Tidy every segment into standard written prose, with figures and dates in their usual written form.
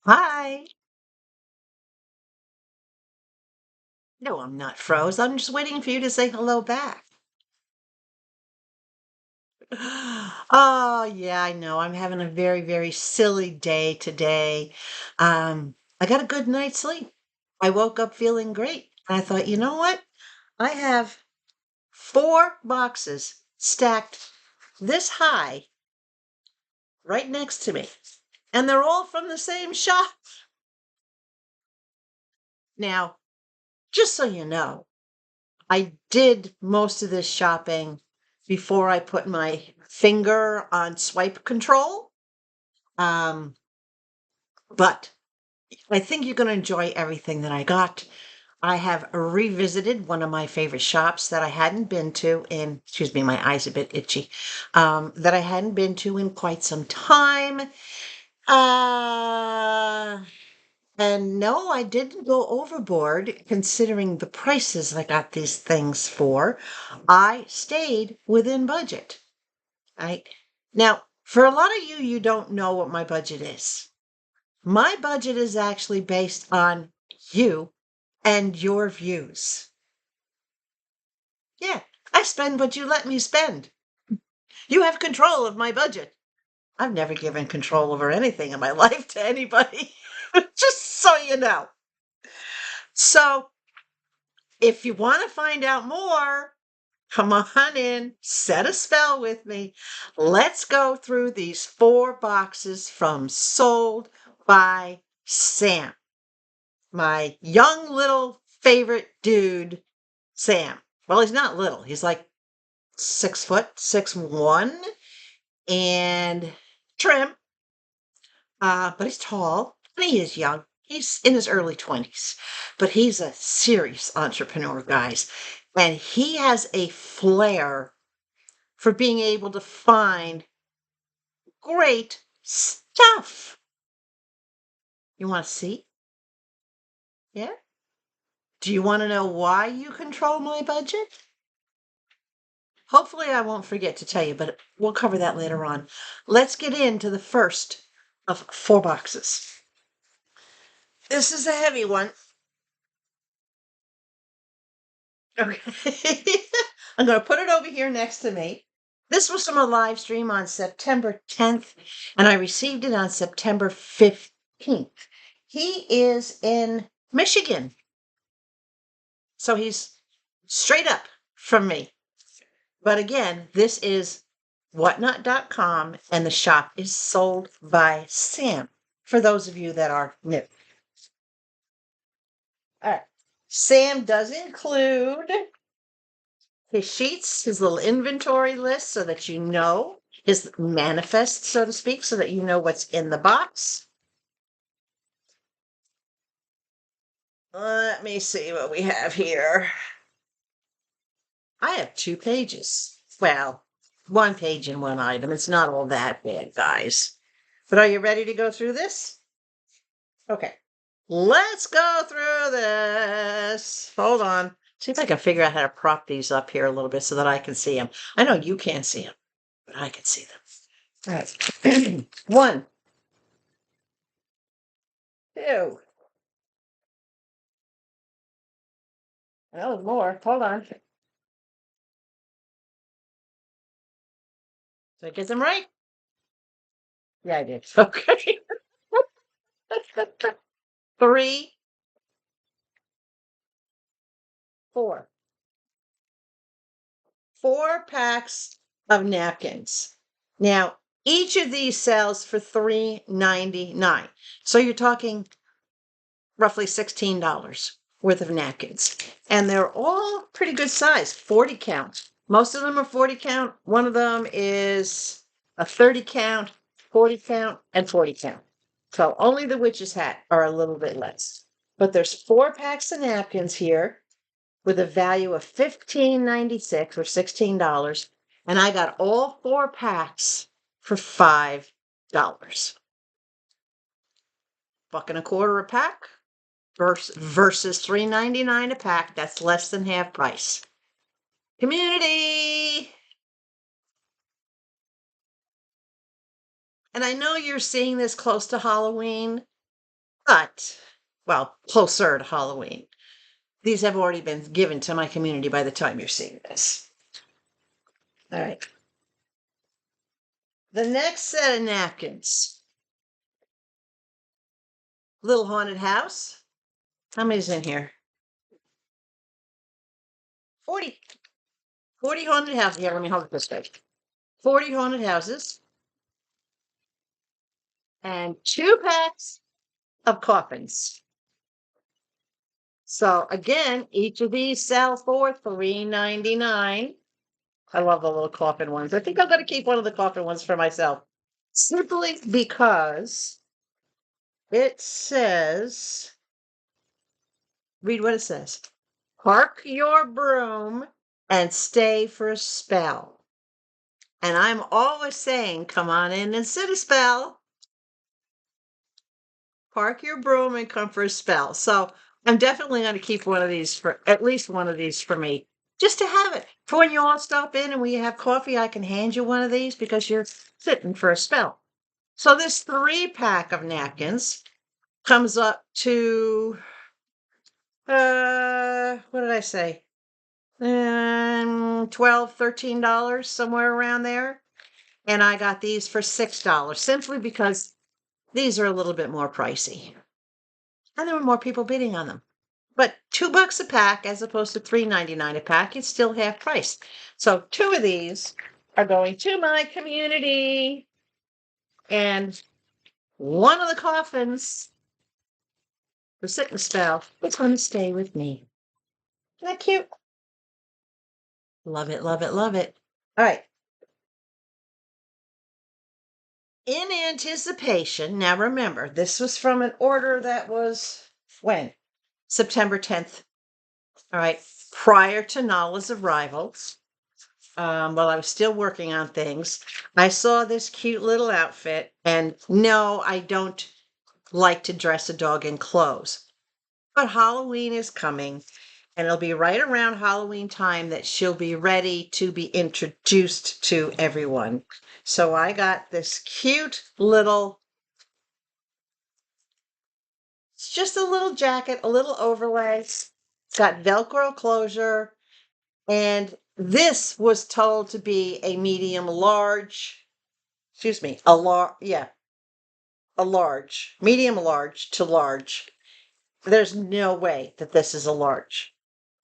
Hi. No, I'm not froze. I'm just waiting for you to say hello back. Oh, yeah, I know. I'm having a very, very silly day today. I got a good night's sleep. I woke up feeling great. And I thought, you know what? I have 4 boxes stacked this high right next to me, and they're all from the same shop. Now, just so you know, I did most of this shopping before I put my finger on swipe control. Um, but I think you're going to enjoy everything that I got. I have revisited one of my favorite shops that I hadn't been to in, excuse me, my eye's a bit itchy, that I hadn't been to in quite some time. Uh, and no, I didn't go overboard considering the prices I got these things for. I stayed within budget. Right? Now, for a lot of you, you don't know what my budget is. My budget is actually based on you and your views. Yeah, I spend what you let me spend. You have control of my budget. I've never given control over anything in my life to anybody, just so you know. So, if you want to find out more, come on in, set a spell with me. Let's go through these 4 boxes from Sold by Sam, my young little favorite dude, Sam. Well, he's not little. He's like 6 foot, 6'1", and trim, but he's tall and he is young. He's in his early 20s, but he's a serious entrepreneur, guys. And he has a flair for being able to find great stuff. You want to see? Yeah? Do you want to know why you control my budget? Hopefully, I won't forget to tell you, but we'll cover that later on. Let's get into the first of 4 boxes. This is a heavy one. Okay. I'm going to put it over here next to me. This was from a live stream on September 10th, and I received it on September 15th. He is in Michigan. So he's straight up from me. But again, this is whatnot.com, and the shop is Sold by Sam, for those of you that are new. All right. Sam does include his sheets, his little inventory list, so that you know, his manifest, so to speak, so that you know what's in the box. Let me see what we have here. I have 2 pages. Well, 1 page and 1 item. It's not all that bad, guys. But are you ready to go through this? Okay. Let's go through this. Hold on. See if I can figure out how to prop these up here a little bit so that I can see them. I know you can't see them, but I can see them. All right. 1, 2. Oh, more. Hold on. Did I get them right? Yeah, I did. Okay. 3, 4. 4 packs of napkins. Now, each of these sells for $3.99. So you're talking roughly $16 worth of napkins. And they're all pretty good size, 40 count. Most of them are 40 count. One of them is a 30 count, 40 count, and 40 count. So only the witch's hat are a little bit less. But there's 4 packs of napkins here with a value of $15.96 or $16. And I got all 4 packs for $5. $1.25 a pack versus $3.99 a pack. That's less than half price. Community! And I know you're seeing this close to Halloween, But, well, closer to Halloween. These have already been given to my community by the time you're seeing this. All right. The next set of napkins. Little haunted house. How many's in here? 40. 40 haunted houses. Yeah, let me hold it this way. 40 haunted houses. And 2 packs of coffins. So again, each of these sell for $3.99. I love the little coffin ones. I think I'm going to keep one of the coffin ones for myself. Simply because it says, read what it says. Park your broom and stay for a spell. And I'm always saying, come on in and sit a spell. Park your broom and come for a spell. So I'm definitely going to keep one of these for at least one of these for me, just to have it. For when you all stop in and we have coffee, I can hand you one of these because you're sitting for a spell. So this 3-pack of napkins comes up to, what did I say? $12, $13, somewhere around there. And I got these for $6, simply because these are a little bit more pricey. And there were more people bidding on them. But $2 a pack as opposed to $3.99 a pack, it's still half price. So 2 of these are going to my community. And one of the coffins for sitting spell is going to stay with me. Isn't that cute? Love it, love it, love it. All right. In anticipation, now remember, this was from an order that was when? September 10th. All right. Prior to Nala's arrival, while I was still working on things, I saw this cute little outfit. And no, I don't like to dress a dog in clothes. But Halloween is coming, and it'll be right around Halloween time that she'll be ready to be introduced to everyone. So I got this cute little, it's just a little jacket, a little overlay. It's got Velcro closure, and this was told to be a medium large, excuse me, a large, medium large to large. There's no way that this is a large.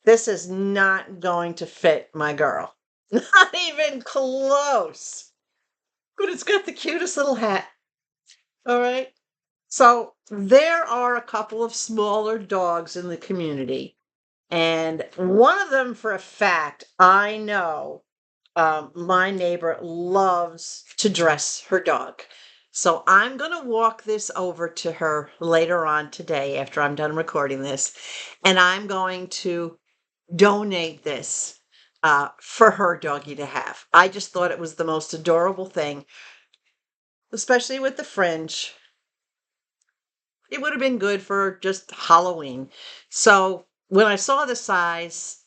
This is not going to fit my girl. Not even close. But it's got the cutest little hat. All right. So there are a couple of smaller dogs in the community. And one of them, for a fact, I know my neighbor loves to dress her dog. So I'm going to walk this over to her later on today after I'm done recording this. And I'm going to donate this for her doggy to have. I just thought it was the most adorable thing, especially with the fringe. It would have been good for just Halloween. So when I saw the size,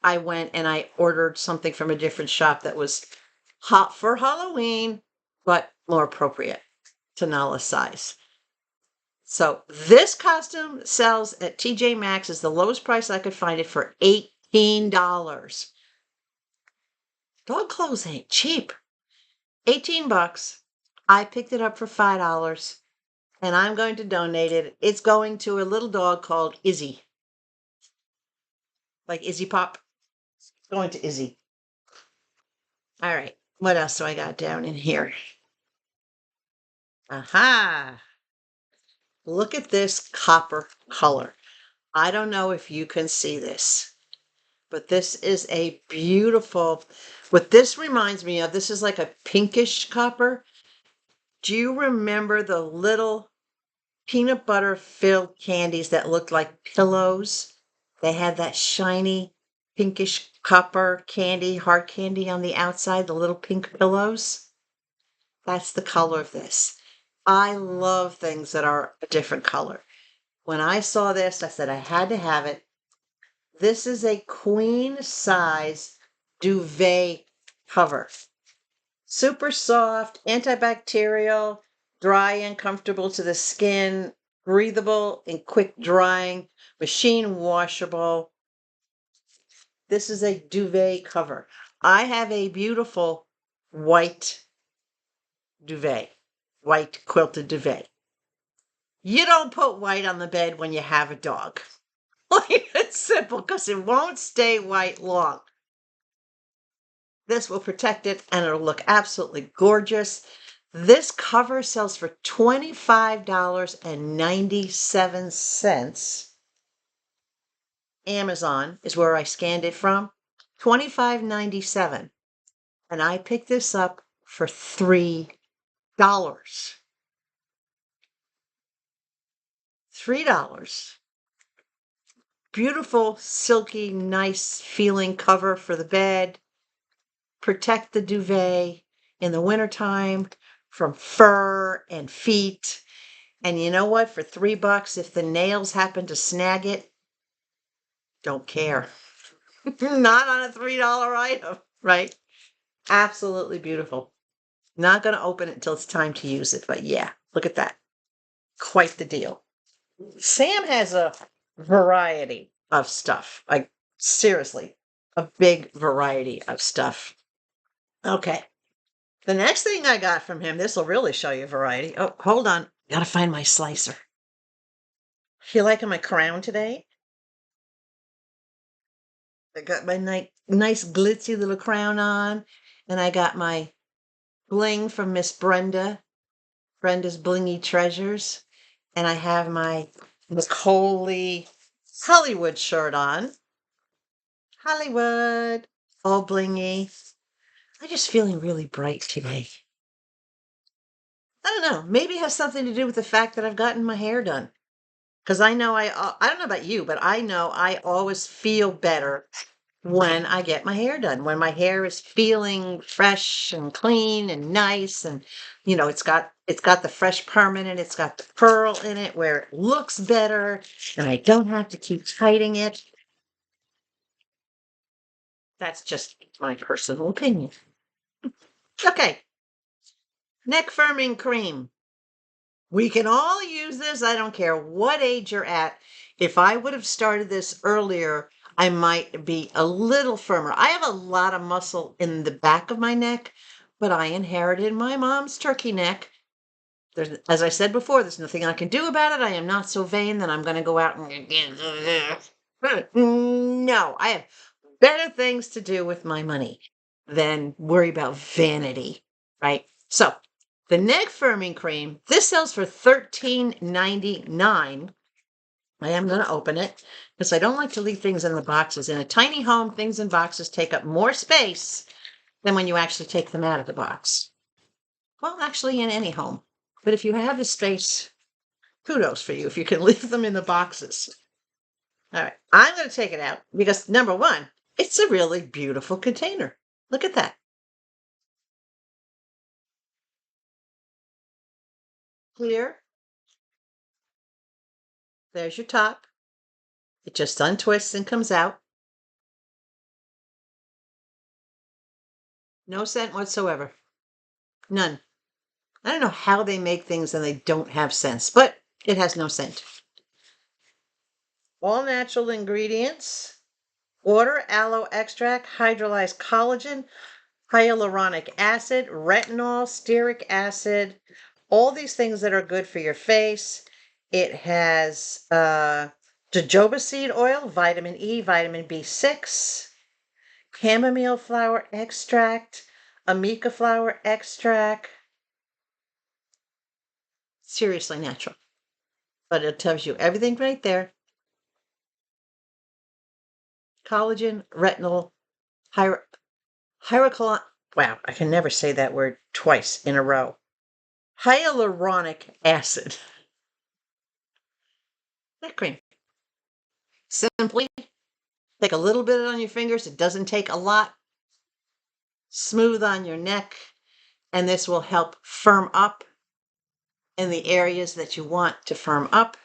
I went and I ordered something from a different shop that was hot for Halloween, but more appropriate to Nala's size. So this costume sells at TJ Maxx, is the lowest price I could find it, for $18. Dog clothes ain't cheap. $18. I picked it up for $5, and I'm going to donate it. It's going to a little dog called Izzy. Like Izzy Pop. It's going to Izzy. All right. What else do I got down in here? Aha. Look at this copper color. I don't know if you can see this, but this is a beautiful, what this reminds me of, this is like a pinkish copper. Do you remember the little peanut butter filled candies that looked like pillows? They had that shiny pinkish copper candy, hard candy on the outside, the little pink pillows. That's the color of this. I love things that are a different color. When I saw this, I said I had to have it. This is a queen size duvet cover. Super soft, antibacterial, dry and comfortable to the skin. breathable and quick drying, machine washable. This is a duvet cover. I have a beautiful white duvet, white quilted duvet. You don't put white on the bed when you have a dog. Like, it's simple because it won't stay white long. This will protect it and it'll look absolutely gorgeous. This cover sells for $25.97. Amazon is where I scanned it from. $25.97. And I picked this up for $3. $3. Beautiful, silky, nice feeling cover for the bed. Protect the duvet in the wintertime from fur and feet. And you know what? For $3, if the nails happen to snag it, don't care. Not on a $3 item, right? Absolutely beautiful. Not going to open it until it's time to use it, but yeah, look at that. Quite the deal. Sam has a variety of stuff. Like, seriously, a big variety of stuff. Okay. The next thing I got from him, this will really show you variety. Oh, hold on. Gotta find my slicer. You liking my crown today? I got my nice glitzy little crown on, and I got my bling from Miss Brenda's Blingy Treasures, and I have my Nicole Hollywood shirt on. Hollywood, all blingy. I'm just feeling really bright today. I don't know. Maybe it has something to do with the fact that I've gotten my hair done. Because I know I don't know about you, but I know I always feel better when I get my hair done, when my hair is feeling fresh and clean and nice, and it's got the fresh perm in it, it's got the pearl in it where it looks better, and I don't have to keep hiding it. That's just my personal opinion. Okay. Neck firming cream. We can all use this. I don't care what age you're at. If I would have started this earlier, I might be a little firmer. I have a lot of muscle in the back of my neck, but I inherited my mom's turkey neck. As I said before, there's nothing I can do about it. I am not so vain that I'm going to go out and... No, I have better things to do with my money than worry about vanity, right? So, the neck firming cream, this sells for $13.99. I am going to open it because I don't like to leave things in the boxes. In a tiny home, things in boxes take up more space than when you actually take them out of the box. Well, actually, in any home. But if you have the space, kudos for you if you can leave them in the boxes. All right, I'm going to take it out because, number one, it's a really beautiful container. Look at that. Clear. There's your top. It just untwists and comes out. No scent whatsoever. None. I don't know how they make things and they don't have scents, but it has no scent. All natural ingredients. Water, aloe extract, hydrolyzed collagen, hyaluronic acid, retinol, stearic acid, all these things that are good for your face. It has jojoba seed oil, vitamin E, vitamin B6, chamomile flower extract, amica flower extract. Seriously natural. But it tells you everything right there. Collagen, retinol, wow, I can never say that word twice in a row. Hyaluronic acid. Neck cream. Simply take a little bit on your fingers. It doesn't take a lot. Smooth on your neck. And this will help firm up in the areas that you want to firm up.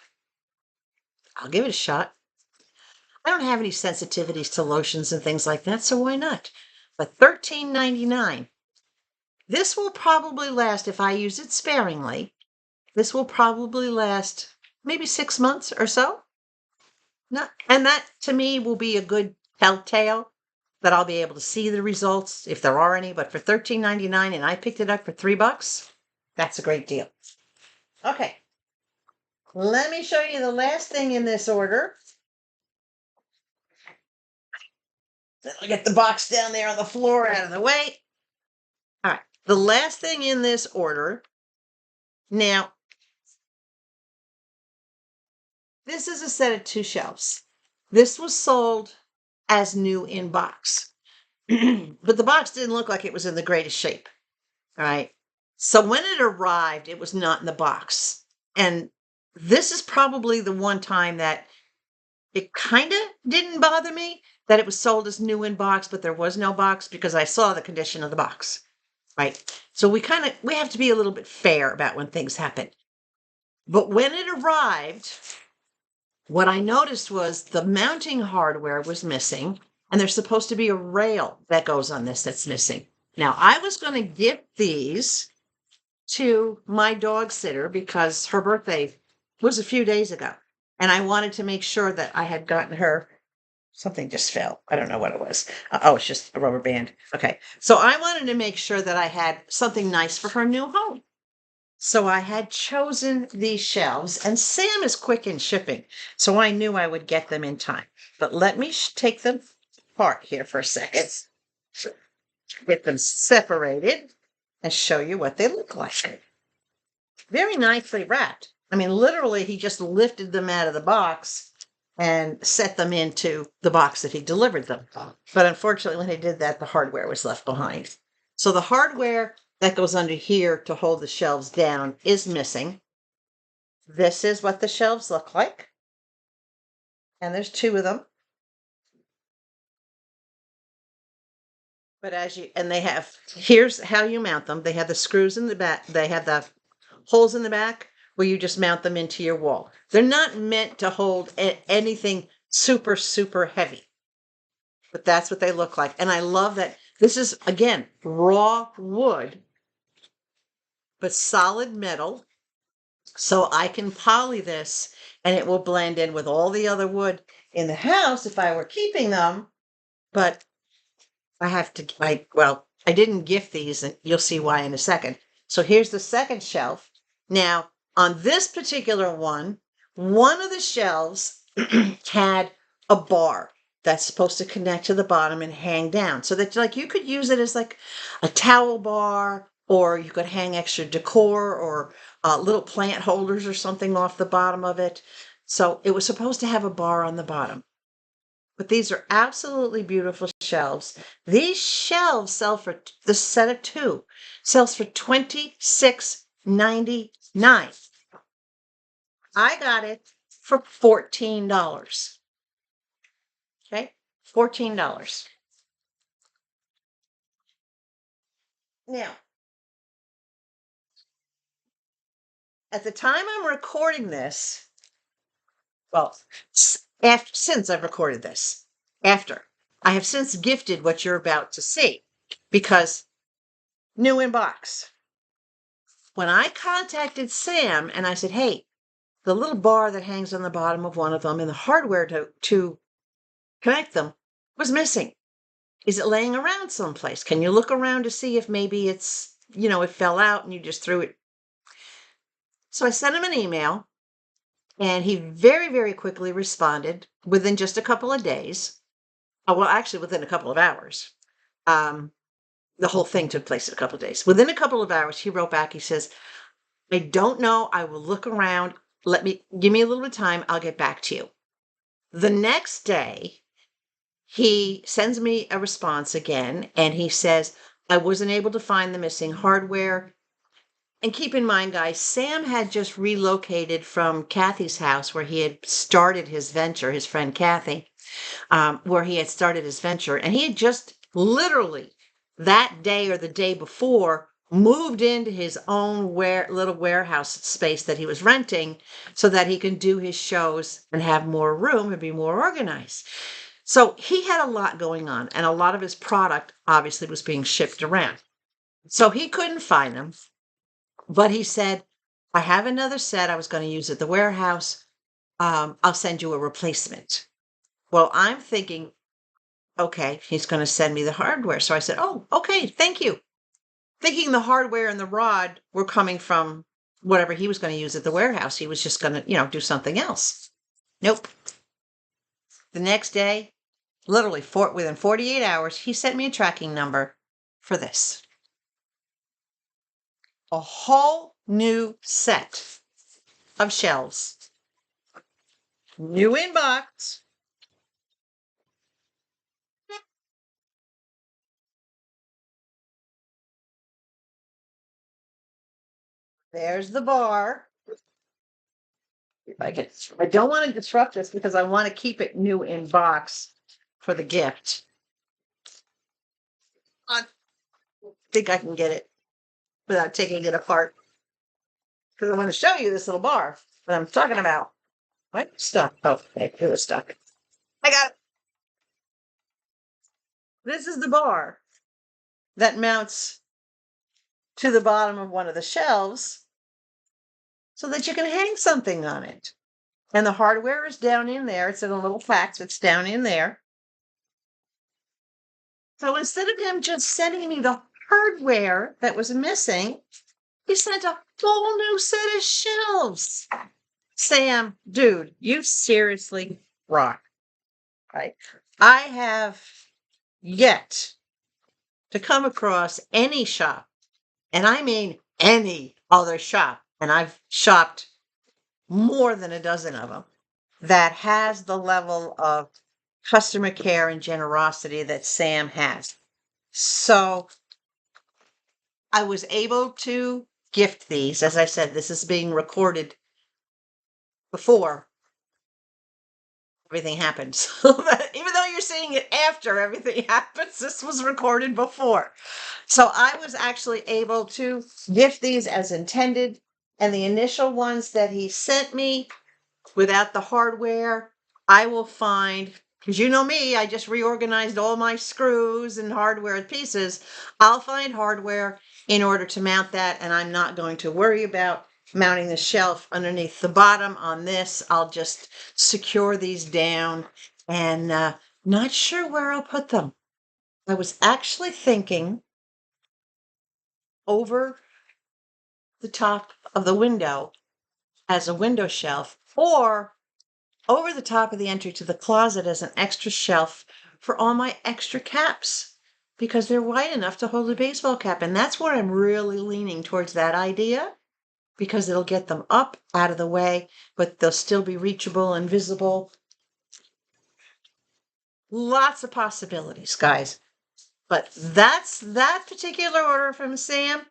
I'll give it a shot. I don't have any sensitivities to lotions and things like that, so why not? But $13.99. This will probably last, if I use it sparingly, this will probably last maybe 6 months or so. And that to me will be a good telltale that I'll be able to see the results if there are any. But for $13.99 and I picked it up for $3, that's a great deal. Okay. Let me show you the last thing in this order. Then I'll get the box down there on the floor out of the way. All right. The last thing in this order. Now, this is a set of 2 shelves. This was sold as new in box, but the box didn't look like it was in the greatest shape. All right. So when it arrived, it was not in the box. And this is probably the one time that it kind of didn't bother me that it was sold as new in box, but there was no box because I saw the condition of the box. Right. So we have to be a little bit fair about when things happen. But when it arrived, what I noticed was the mounting hardware was missing, and there's supposed to be a rail that goes on this that's missing. Now, I was going to gift these to my dog sitter because her birthday was a few days ago, and I wanted to make sure that I had gotten her. Something just fell. I don't know what it was. Oh, it's just a rubber band. Okay. So I wanted to make sure that I had something nice for her new home. So I had chosen these shelves, and Sam is quick in shipping, so I knew I would get them in time. But let me take them apart here for a second. Get them separated and show you what they look like. Very nicely wrapped. I mean, literally, he just lifted them out of the box and set them into the box that he delivered them. But unfortunately, when he did that, the hardware was left behind. So the hardware that goes under here to hold the shelves down is missing. This is what the shelves look like. And there's 2 of them. But here's how you mount them. They have the screws in the back. They have the holes in the back where you just mount them into your wall. They're not meant to hold anything super, super heavy. But that's what they look like. And I love that this is, again, raw wood, but solid metal. So I can poly this and it will blend in with all the other wood in the house if I were keeping them. But I didn't gift these, and you'll see why in a second. So here's the second shelf. Now, on this particular one of the shelves had a bar that's supposed to connect to the bottom and hang down. So that you could use it as like a towel bar, or you could hang extra decor or little plant holders or something off the bottom of it. So it was supposed to have a bar on the bottom. But these are absolutely beautiful shelves. These shelves sell for, the set of 2 sells for $26.99. I got it for $14. Okay, $14. Now, at the time I'm recording this, since I've recorded this, I have since gifted what you're about to see because new in box. When I contacted Sam and I said, hey, the little bar that hangs on the bottom of one of them and the hardware to connect them was missing. Is it laying around someplace? Can you look around to see if maybe it's, it fell out and you just threw it? So I sent him an email and he very, very quickly responded within just a couple of days. Well, actually within a couple of hours. The whole thing took place in a couple of days. Within a couple of hours, he wrote back. He says, I don't know. I will look around. Give me a little bit of time. I'll get back to you. The next day, he sends me a response again, and he says, I wasn't able to find the missing hardware. And keep in mind, guys, Sam had just relocated from Kathy's house where he had started his venture, his friend Kathy, where he had started his venture. And he had just literally that day or the day before moved into his own little warehouse space that he was renting so that he can do his shows and have more room and be more organized. So he had a lot going on, and a lot of his product obviously was being shipped around. So he couldn't find them, but he said, I have another set I was going to use at the warehouse. I'll send you a replacement. Well, I'm thinking, okay, he's going to send me the hardware. So I said, oh, okay, thank you. Thinking the hardware and the rod were coming from whatever he was going to use at the warehouse. He was just going to, do something else. Nope. The next day, literally within 48 hours, he sent me a tracking number for this. A whole new set of shelves. New inbox. There's the bar. I don't want to disrupt this because I want to keep it new in box for the gift. I think I can get it without taking it apart. Because I want to show you this little bar that I'm talking about. What? Stuck. Oh, okay, it was stuck. I got it. This is the bar that mounts to the bottom of one of the shelves so that you can hang something on it. And the hardware is down in there. It's in a little box. It's down in there. So instead of him just sending me the hardware that was missing, he sent a whole new set of shelves. Sam, dude, you seriously rock. Right? I have yet to come across any shop, and I mean any other shop, and I've shopped more than a dozen of them, that has the level of customer care and generosity that Sam has. So I was able to gift these. As I said, this is being recorded before everything happens. So that even though you're seeing it after everything happens, this was recorded before. So I was actually able to gift these as intended. And the initial ones that he sent me without the hardware, I will find, because you know me, I just reorganized all my screws and hardware pieces. I'll find hardware in order to mount that, and I'm not going to worry about mounting the shelf underneath the bottom on this. I'll just secure these down, and not sure where I'll put them. I was actually thinking over the top of the window as a window shelf, or over the top of the entry to the closet as an extra shelf for all my extra caps, because they're wide enough to hold a baseball cap. And that's where I'm really leaning towards that idea, because it'll get them up out of the way, but they'll still be reachable and visible. Lots of possibilities, guys. But that's that particular order from Sam.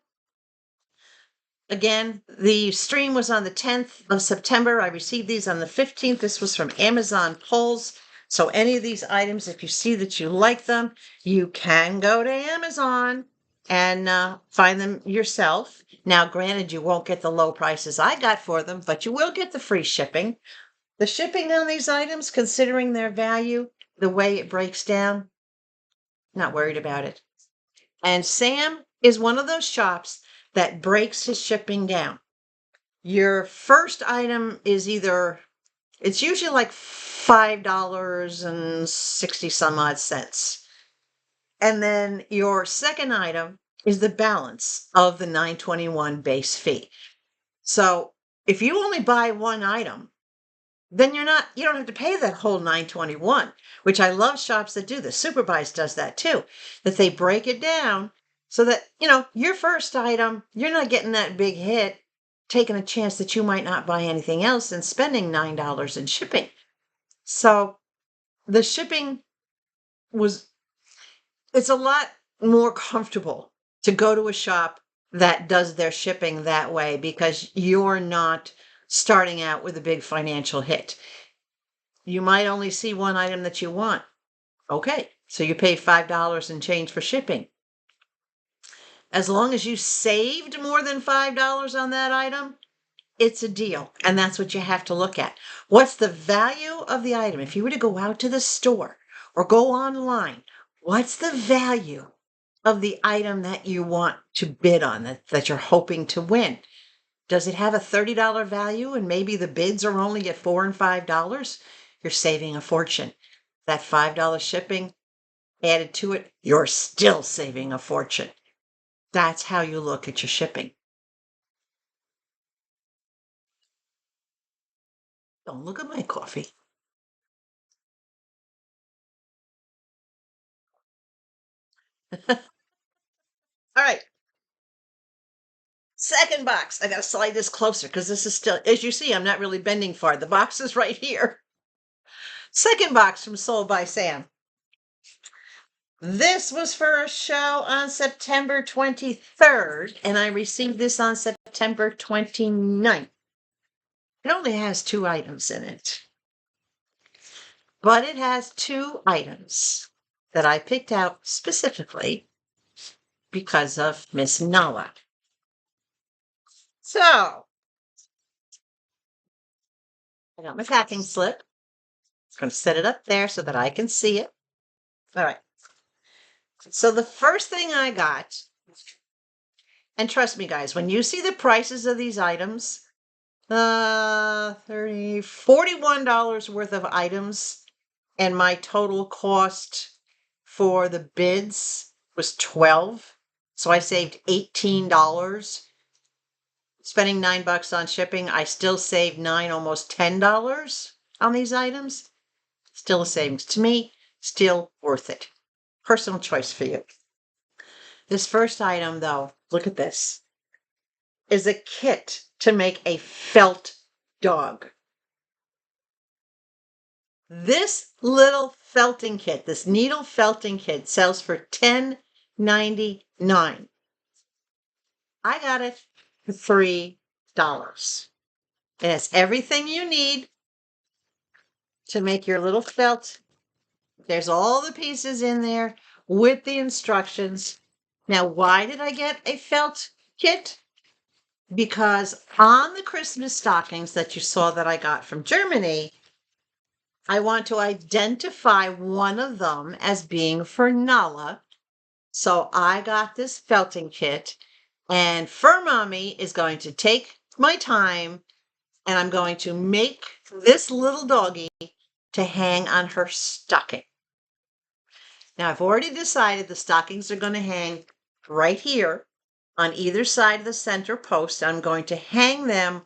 Again, the stream was on the 10th of September. I received these on the 15th. This was from Amazon Pulls. So any of these items, if you see that you like them, you can go to Amazon and find them yourself. Now, granted, you won't get the low prices I got for them, but you will get the free shipping. The shipping on these items, considering their value, the way it breaks down, not worried about it. And Sam is one of those shops that breaks his shipping down. Your first item is it's usually like $5.60 some odd cents. And then your second item is the balance of the $9.21 base fee. So if you only buy one item, then you don't have to pay that whole $9.21, which I love shops that do this. SuperBuys does that too, that they break it down so that, your first item, you're not getting that big hit, taking a chance that you might not buy anything else and spending $9 in shipping. So the shipping it's a lot more comfortable to go to a shop that does their shipping that way, because you're not starting out with a big financial hit. You might only see one item that you want. Okay, so you pay $5 and change for shipping. As long as you saved more than $5 on that item, it's a deal. And that's what you have to look at. What's the value of the item? If you were to go out to the store or go online, what's the value of the item that you want to bid on, that you're hoping to win? Does it have a $30 value and maybe the bids are only at $4 and $5? You're saving a fortune. That $5 shipping added to it, you're still saving a fortune. That's how you look at your shipping. Don't look at my coffee. All right. Second box. I got to slide this closer because this is still, as you see, I'm not really bending far. The box is right here. Second box from SoldBySam. This was for a show on September 23rd, and I received this on September 29th. It only has 2 items in it, but it has 2 items that I picked out specifically because of Miss Nala. So, I got my packing slip. I'm going to set it up there so that I can see it. All right. So the first thing I got, and trust me, guys, when you see the prices of these items, $41 worth of items, and my total cost for the bids was $12. So I saved $18. Spending $9 on shipping, I still saved $9, almost $10 on these items. Still a savings to me, still worth it. Personal choice for you. This first item, though, look at this, is a kit to make a felt dog. This little felting kit, this needle felting kit, sells for $10.99. I got it for $3. And it's everything you need to make your little felt. There's all the pieces in there with the instructions. Now, why did I get a felt kit? Because on the Christmas stockings that you saw that I got from Germany, I want to identify one of them as being for Nala. So I got this felting kit, and Fur Mommy is going to take my time, and I'm going to make this little doggy to hang on her stocking. Now, I've already decided the stockings are going to hang right here on either side of the center post. I'm going to hang them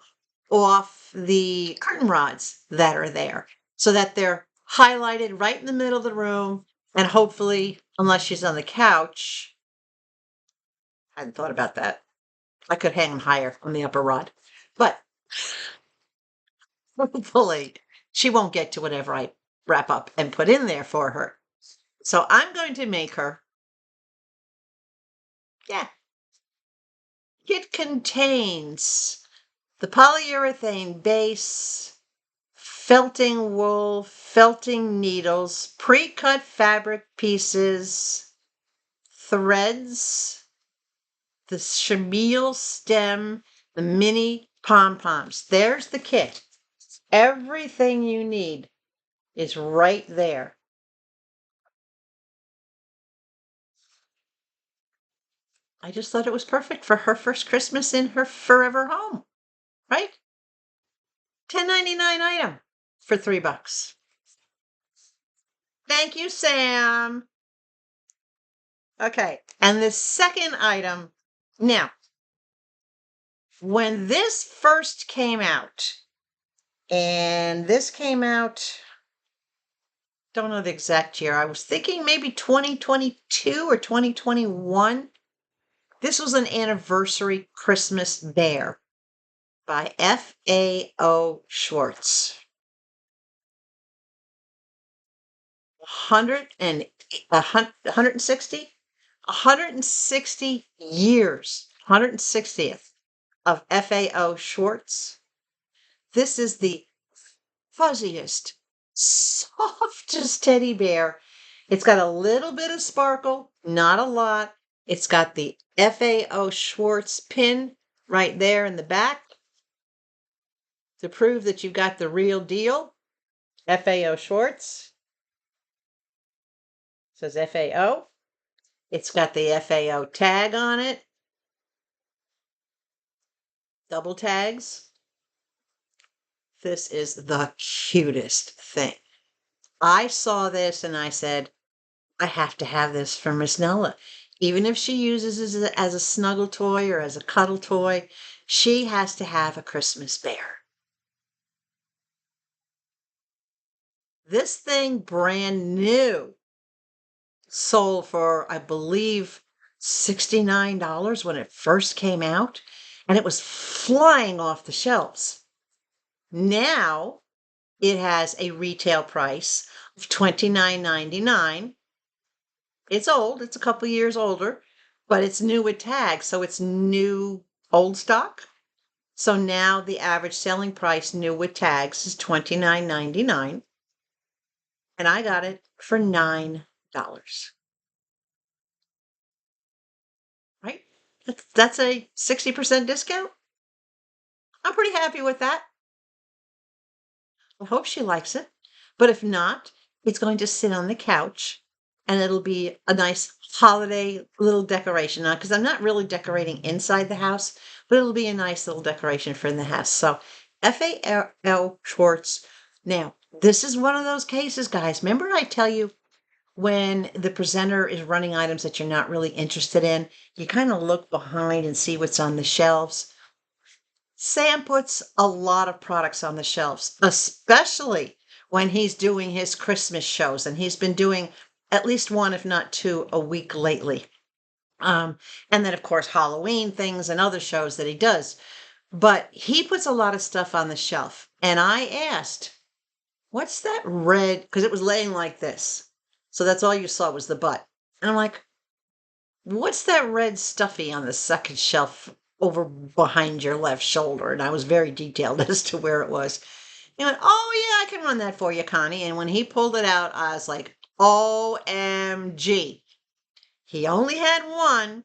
off the curtain rods that are there so that they're highlighted right in the middle of the room. And hopefully, unless she's on the couch, I hadn't thought about that. I could hang them higher on the upper rod. But hopefully, she won't get to whatever I wrap up and put in there for her. So I'm going to make her, It contains the polyurethane base, felting wool, felting needles, pre-cut fabric pieces, threads, the chenille stem, the mini pom-poms. There's the kit. Everything you need is right there. I just thought it was perfect for her first Christmas in her forever home, right? $10.99 item for $3. Thank you, Sam. Okay, and the second item, now, when this first came out, and this came out, don't know the exact year, I was thinking maybe 2022 or 2021. This was an anniversary Christmas bear by FAO Schwartz. 160 years, 160th of FAO Schwartz. This is the fuzziest, softest teddy bear. It's got a little bit of sparkle, not a lot. It's got the FAO Schwartz pin right there in the back to prove that you've got the real deal. FAO Schwartz. It says FAO. It's got the FAO tag on it. double tags. This is the cutest thing. I saw this and I said, I have to have this for Miss Nella. Even if she uses it as a snuggle toy or as a cuddle toy, she has to have a Christmas bear. This thing, brand new, sold for, I believe, $69 when it first came out, and it was flying off the shelves. Now it has a retail price of $29.99. It's old, it's a couple years older, but it's new with tags, so it's new old stock. So now the average selling price new with tags is $29.99, and I got it for $9. Right? That's a 60% discount. I'm pretty happy with that. I hope she likes it. But if not, it's going to sit on the couch and it'll be a nice holiday little decoration. Now, because I'm not really decorating inside the house, but it'll be a nice little decoration for in the house. So FAL Schwartz. Now, this is one of those cases, guys. Remember I tell you when the presenter is running items that you're not really interested in, you kind of look behind and see what's on the shelves. Sam puts a lot of products on the shelves, especially when he's doing his Christmas shows, and he's been doing at least one, if not two, a week lately. And then, of course, Halloween things and other shows that he does. But he puts a lot of stuff on the shelf. And I asked, what's that red? Because it was laying like this. So that's all you saw was the butt. And I'm like, what's that red stuffy on the second shelf over behind your left shoulder? And I was very detailed as to where it was. He went, oh, yeah, I can run that for you, Connie. And when he pulled it out, I was like, OMG. He only had one.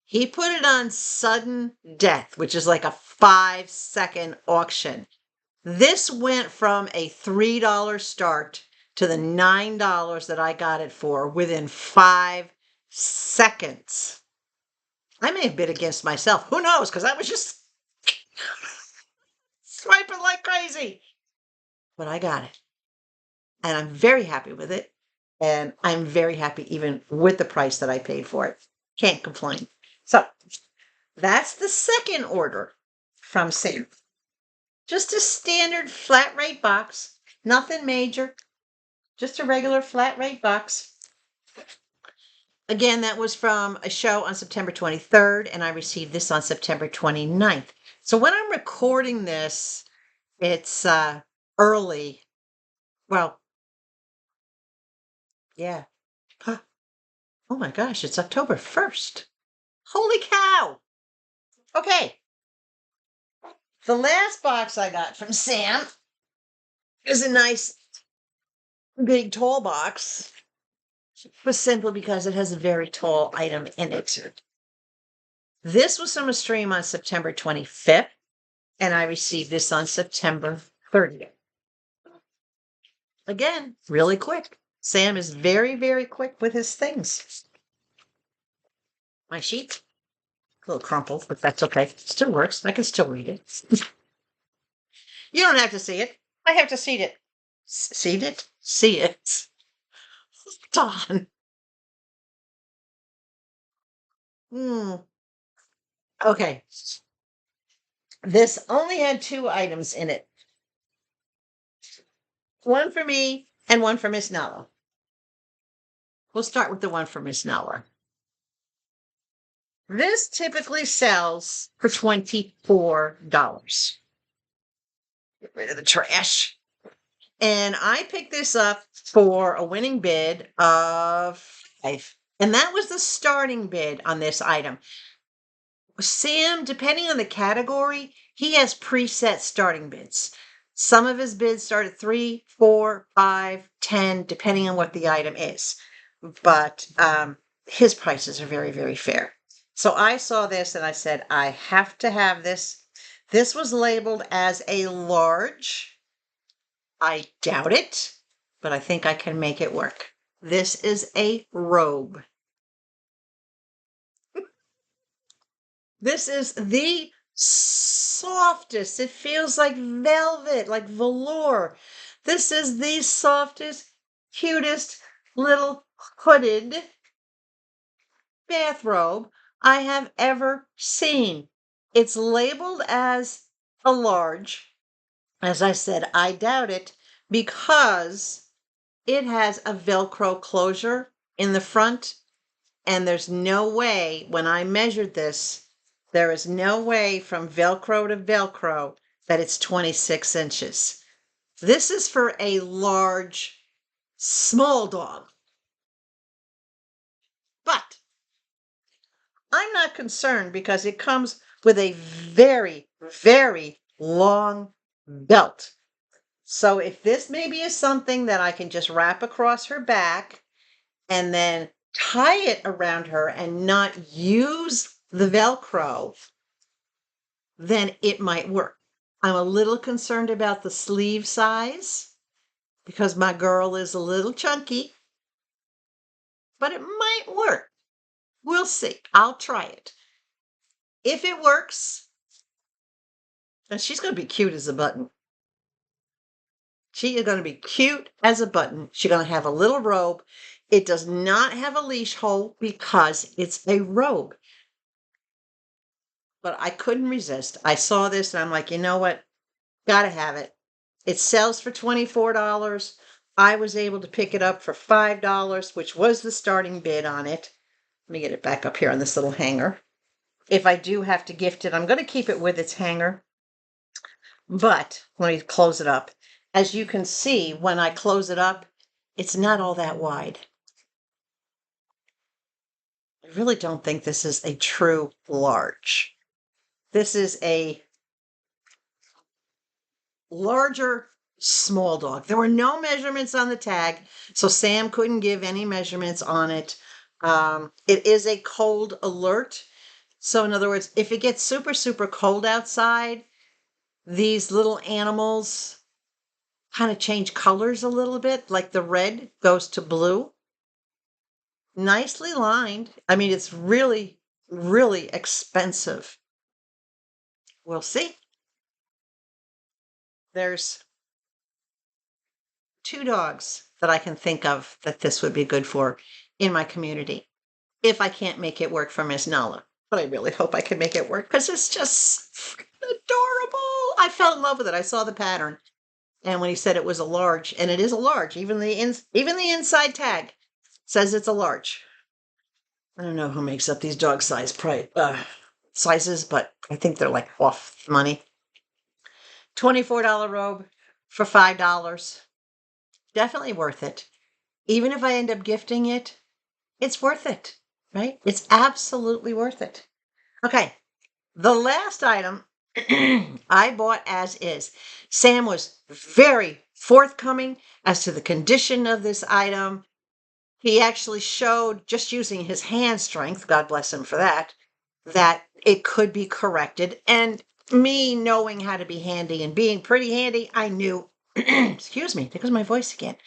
He put it on sudden death, which is like a 5-second auction. This went from a $3 start to the $9 that I got it for within 5 seconds. I may have bid against myself. Who knows? Because I was just swiping like crazy. But I got it. And I'm very happy with it. And I'm very happy even with the price that I paid for it. Can't complain. So that's the second order from Sam. Just a standard flat rate box. Nothing major. Just a regular flat rate box. Again, that was from a show on September 23rd, and I received this on September 29th. So when I'm recording this, it's early. Well, yeah. Oh my gosh, it's October 1st. Holy cow. Okay. The last box I got from Sam is a nice big tall box. It was simply because it has a very tall item in it. This was from a stream on September 25th, and I received this on September 30th. Again, really quick. Sam is very, very quick with his things. My sheet, a little crumpled, but that's okay. Still works. I can still read it. You don't have to see it. I have to see it. See it? See it. Don. Okay. This only had 2 items in it. One for me and one for Miss Nella. We'll start with the one for Miss Nella. This typically sells for $24. Get rid of the trash. And I picked this up for a winning bid of 5. And that was the starting bid on this item. Sam, depending on the category, he has preset starting bids. Some of his bids start at 3, 4, 5, 10, depending on what the item is. But his prices are very, very fair. So I saw this and I said, I have to have this. This was labeled as a large. I doubt it, but I think I can make it work. This is a robe. This is the softest. It feels like velvet, like velour. This is the softest, cutest little hooded bathrobe I have ever seen. It's labeled as a large. As I said, I doubt it because it has a Velcro closure in the front, and there's no way, when I measured this, there is no way from Velcro to Velcro that it's 26 inches. This is for a large, small dog. But I'm not concerned because it comes with a very, very long belt. So if this maybe is something that I can just wrap across her back and then tie it around her and not use the Velcro, then it might work. I'm a little concerned about the sleeve size because my girl is a little chunky, but it might work. We'll see. I'll try it. If it works, and she's going to be cute as a button. She is going to be cute as a button. She's going to have a little robe. It does not have a leash hole because it's a robe. But I couldn't resist. I saw this and I'm like, you know what? Gotta have it. It sells for $24. I was able to pick it up for $5, which was the starting bid on it. Let me get it back up here on this little hanger. If I do have to gift it, I'm going to keep it with its hanger. But let me close it up. As you can see, when I close it up, it's not all that wide. I really don't think this is a true large. This is a larger small dog. There were no measurements on the tag, so Sam couldn't give any measurements on it. It is a cold alert. So in other words, if it gets super, super cold outside, these little animals kind of change colors a little bit, like the red goes to blue. Nicely lined. I mean, it's really, really expensive. We'll see. There's 2 dogs that I can think of that this would be good for in my community, if I can't make it work for Miss Nala. But I really hope I can make it work because it's just adorable. I fell in love with it. I saw the pattern. And when he said it was a large, and it is a large, even the inside tag says it's a large. I don't know who makes up these dog sizes, but I think they're like off the money. $24 robe for $5. Definitely worth it. Even if I end up gifting it, it's worth it, right? It's absolutely worth it. Okay, the last item I bought as is. Sam was very forthcoming as to the condition of this item. He actually showed, just using his hand strength, God bless him for that it could be corrected. And me knowing how to be handy and being pretty handy, I knew, excuse me, there goes my voice again.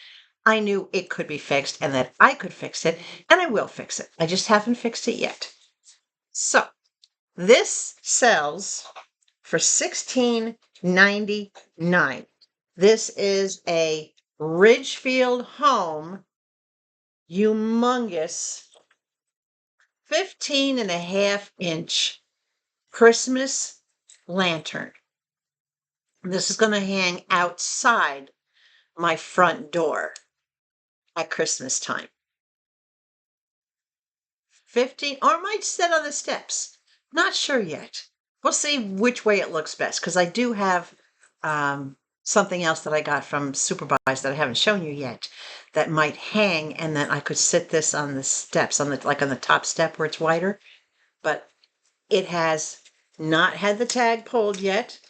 I knew it could be fixed and that I could fix it, and I will fix it. I just haven't fixed it yet. So this sells for $16.99. This is a Ridgefield Home humongous 15.5-inch Christmas lantern. This is going to hang outside my front door at Christmas time. 15, or it might sit on the steps. Not sure yet. We'll see which way it looks best, because I do have something else that I got from SuperBuys that I haven't shown you yet that might hang, and then I could sit this on the steps, on the top step where it's wider. But it has not had the tag pulled yet.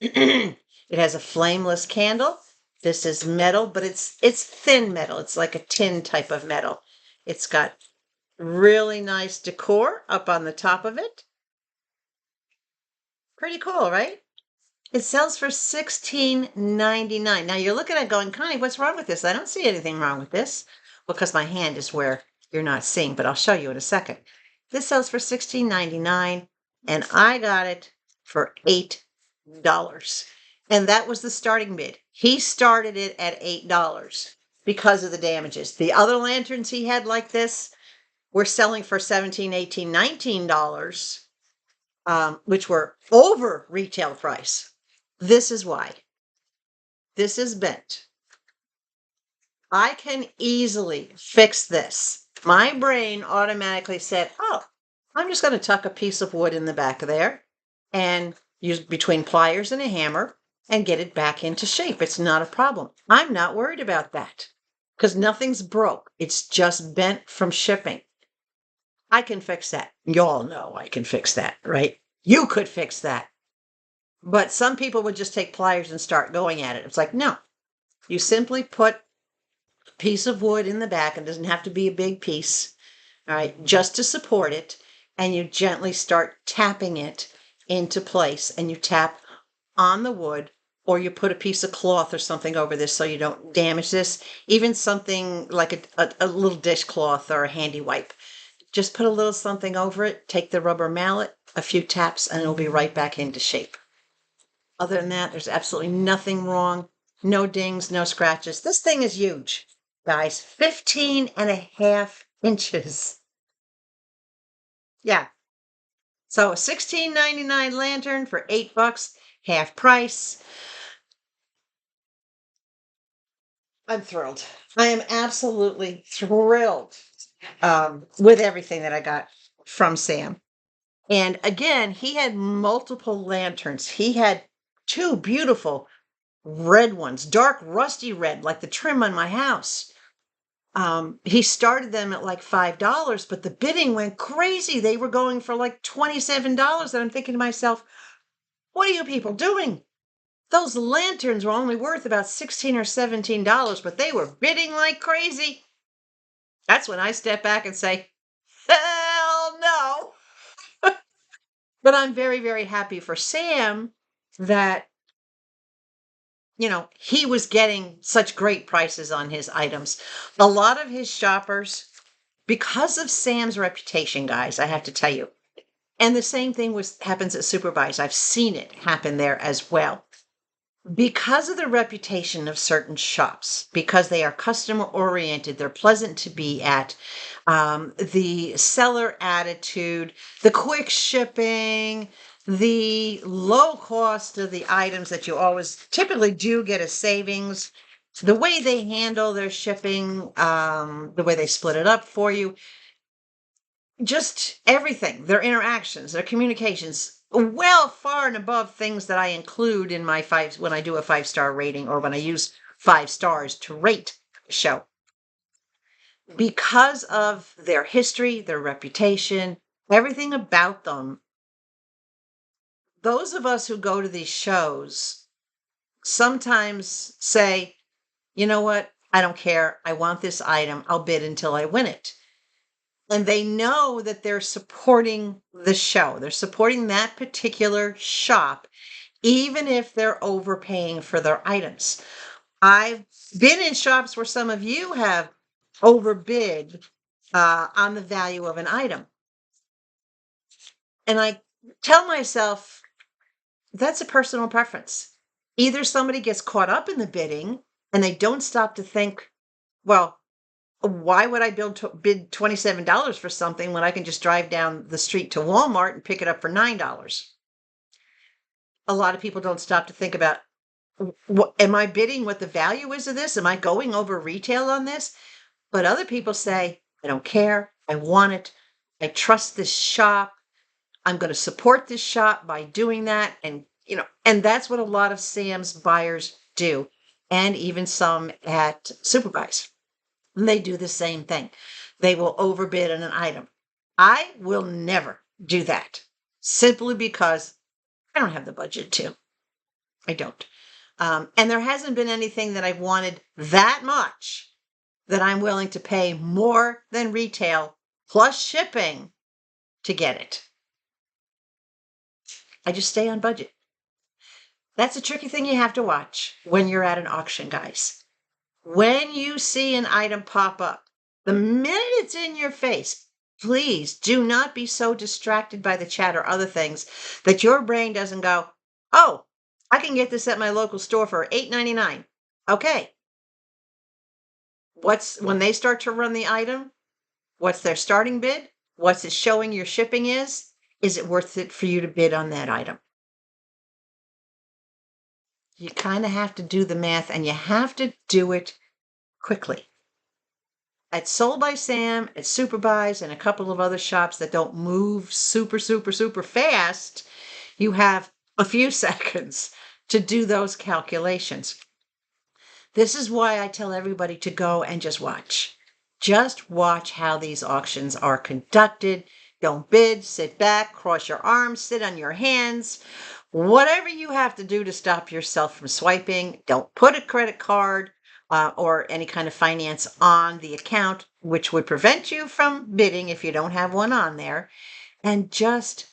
It has a flameless candle. This is metal, but it's thin metal. It's like a tin type of metal. It's got really nice decor up on the top of it. Pretty cool, right? It sells for $16.99. Now you're looking at going, Connie, what's wrong with this? I don't see anything wrong with this, because my hand is where you're not seeing, but I'll show you in a second. This sells for $16.99, and I got it for $8. And that was the starting bid. He started it at $8 because of the damages. The other lanterns he had like this were selling for $17, $18, $19, which were over retail price. This is why. This is bent. I can easily fix this. My brain automatically said, oh, I'm just going to tuck a piece of wood in the back of there and use between pliers and a hammer and get it back into shape. It's not a problem. I'm not worried about that because nothing's broke. It's just bent from shipping. I can fix that. Y'all know I can fix that, right? You could fix that. But some people would just take pliers and start going at it. It's like, no, you simply put a piece of wood in the back. It doesn't have to be a big piece, all right, just to support it. And you gently start tapping it into place, and you tap on the wood, or you put a piece of cloth or something over this so you don't damage this. Even something like a little dishcloth or a handy wipe. Just put a little something over it, take the rubber mallet, a few taps, and it'll be right back into shape. Other than that, there's absolutely nothing wrong. No dings, no scratches. This thing is huge, guys. 15.5 inches. Yeah. So a $16.99 lantern for $8, half price. I'm thrilled. I am absolutely thrilled with everything that I got from Sam. And again, he had multiple lanterns. He had two beautiful red ones, dark rusty red, like the trim on my house. He started them at like $5, but the bidding went crazy. They were going for like $27. And I'm thinking to myself, what are you people doing? Those lanterns were only worth about $16 or $17, but they were bidding like crazy. That's when I step back and say, hell no. But I'm very, very happy for Sam that, you know, he was getting such great prices on his items. A lot of his shoppers, because of Sam's reputation, guys, I have to tell you, and the same thing happens at SuperBuys. I've seen it happen there as well. Because of the reputation of certain shops, because they are customer oriented, they're pleasant to be at, the seller attitude, the quick shipping, the low cost of the items that you always typically do get a savings, the way they handle their shipping, the way they split it up for you, just everything, their interactions, their communications, well far and above things that I include in my when I do a 5-star rating or when I use 5 stars to rate a show. Because of their history, their reputation, everything about them, those of us who go to these shows sometimes say, you know what? I don't care. I want this item. I'll bid until I win it. And they know that they're supporting the show. They're supporting that particular shop, even if they're overpaying for their items. I've been in shops where some of you have overbid on the value of an item. And I tell myself, that's a personal preference. Either somebody gets caught up in the bidding and they don't stop to think, well, why would I bid $27 for something when I can just drive down the street to Walmart and pick it up for $9? A lot of people don't stop to think about, am I bidding what the value is of this? Am I going over retail on this? But other people say, I don't care. I want it. I trust this shop. I'm going to support this shop by doing that. And, you know, and that's what a lot of Sam's buyers do. And even some at SuperBuys. And they do the same thing. They will overbid on an item. I will never do that simply because I don't have the budget to. I don't. And there hasn't been anything that I've wanted that much that I'm willing to pay more than retail plus shipping to get it. I just stay on budget. That's a tricky thing you have to watch when you're at an auction, guys. When you see an item pop up, the minute it's in your face, Please do not be so distracted by the chat or other things that your brain doesn't go, oh, I can get this at my local store for $8.99. Okay. When they start to run the item, what's their starting bid? What's it showing your shipping is? Is it worth it for you to bid on that item? You kind of have to do the math, and you have to do it quickly. At SoldBySam, at SuperBuys, and a couple of other shops that don't move super fast, you have a few seconds to do those calculations. This is why I tell everybody to go and just watch. Just watch how these auctions are conducted. Don't bid, sit back, cross your arms, sit on your hands. Whatever you have to do to stop yourself from swiping. Don't put a credit card or any kind of finance on the account, which would prevent you from bidding if you don't have one on there. And just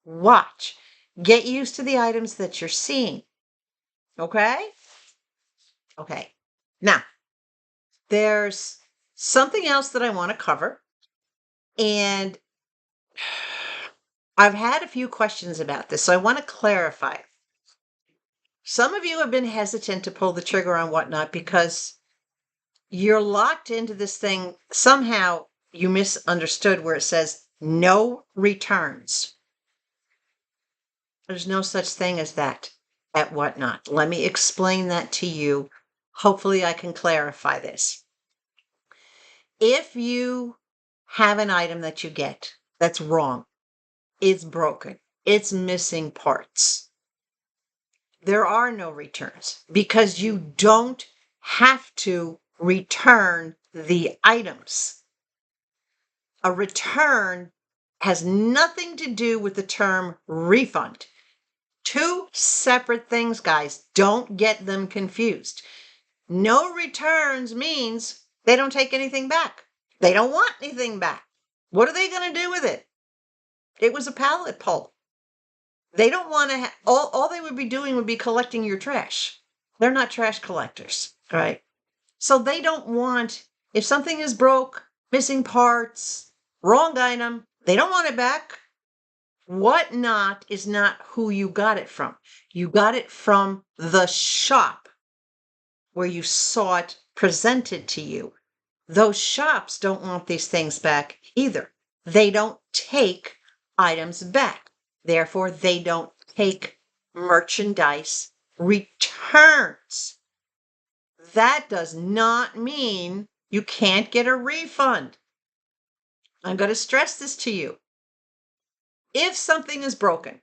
watch. Get used to the items that you're seeing. Okay? Okay. Now, there's something else that I want to cover. And I've had a few questions about this, so I want to clarify. Some of you have been hesitant to pull the trigger on whatnot because you're locked into this thing. Somehow you misunderstood where it says no returns. There's no such thing as that at whatnot. Let me explain that to you. Hopefully I can clarify this. If you have an item that you get that's wrong, it's broken, it's missing parts, there are no returns because you don't have to return the items. A return has nothing to do with the term refund. Two separate things, guys. Don't get them confused. No returns means they don't take anything back. They don't want anything back. What are they going to do with it? It was a pallet pull. They don't want to, all they would be doing would be collecting your trash. They're not trash collectors, right? So they don't want, if something is broke, missing parts, wrong item, they don't want it back. Whatnot is not who you got it from. You got it from the shop where you saw it presented to you. Those shops don't want these things back either. They don't take items back. Therefore, they don't take merchandise returns. That does not mean you can't get a refund. I'm going to stress this to you. If something is broken,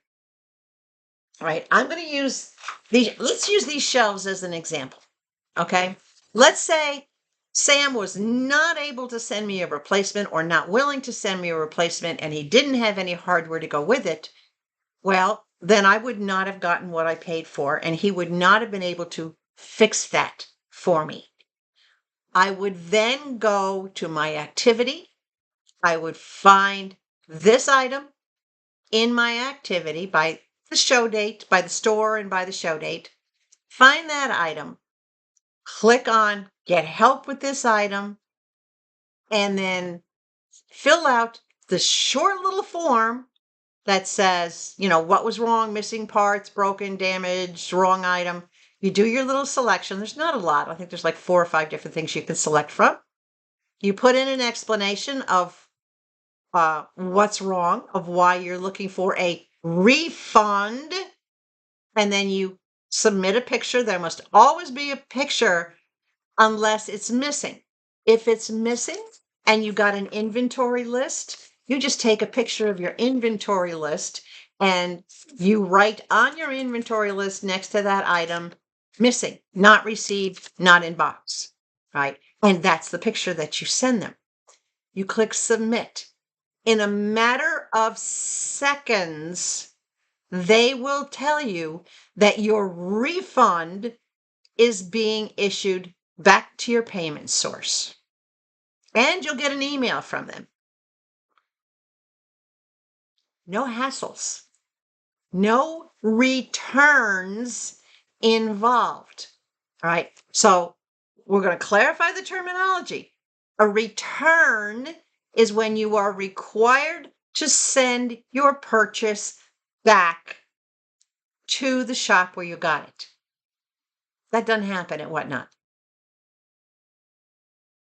all right, I'm going to use let's use these shelves as an example, okay? Let's say Sam was not able to send me a replacement or not willing to send me a replacement and he didn't have any hardware to go with it. Well, then I would not have gotten what I paid for, and he would not have been able to fix that for me. I would then go to my activity. I would find this item in my activity by the show date, by the store and by the show date. Find that item, click on get help with this item, and then fill out the short little form that says, what was wrong, missing parts, broken, damaged, wrong item. You do your little selection. There's not a lot. I think there's like 4 or 5 different things you can select from. You put in an explanation of what's wrong, of why you're looking for a refund, and then you submit a picture. There must always be a picture unless it's missing. If it's missing and you got an inventory list, you just take a picture of your inventory list and you write on your inventory list next to that item, missing, not received, not in box, right? And that's the picture that you send them. You click submit. In a matter of seconds, they will tell you that your refund is being issued back to your payment source. And you'll get an email from them. No hassles. No returns involved. All right. So we're going to clarify the terminology. A return is when you are required to send your purchase back to the shop where you got it. That doesn't happen at Whatnot.